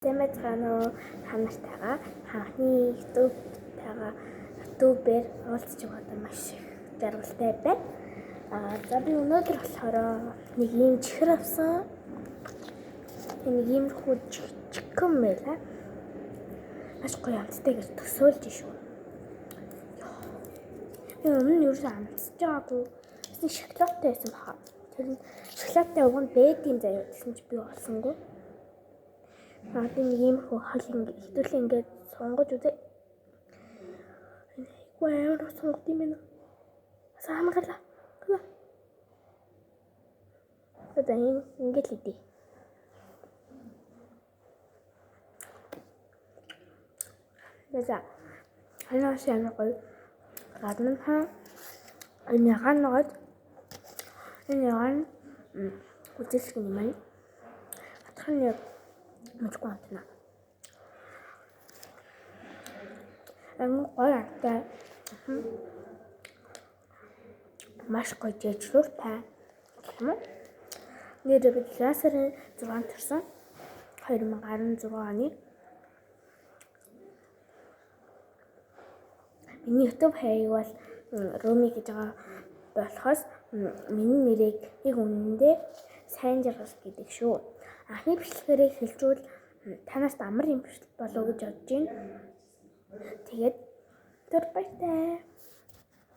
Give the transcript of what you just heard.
Зэмэцгаано хамартайгаа хаанхны ютубээр уулзч байгаа маш их жаргалтай байна. За би өнөөдөр болохоор нэг юм чихэр авсан. Нэг иймэрхүү чикэн байла. Маш гоё амттай гэж төсөөлж шүү. Өмнө нь ерөөсөө амтсаж байгаагүй. Эсвэл шоколадтай байсан баха. Тэр нь шоколадтай уг нь бэдийн заяа гэсэн чи би олсонгүй. Би нэг юм хол хитүүл ингээд сонгож үзээ. Амар сонгох юм байна. Самгала. Одоо ингээд л идэв. За. Ханаас ямар гоё. Гадна хаа энэ ганагад энэ ган үзэх юм байна. Атхан яг мочгүй амтна. Гоё амттай. Маш гоё жижигтэй. Нэр бид лазерын 6 төрсөн 2016 оны. Миний YouTube хайг бол Руми гэж байгаа болохоос миний нэрийг нэг үнэндээ сайн жаргал гэдэг шүү. Анхны бичлэгээрээ хэлжүүл танаас амар юм болов гэж бодож байна. Тэгээд баяртай.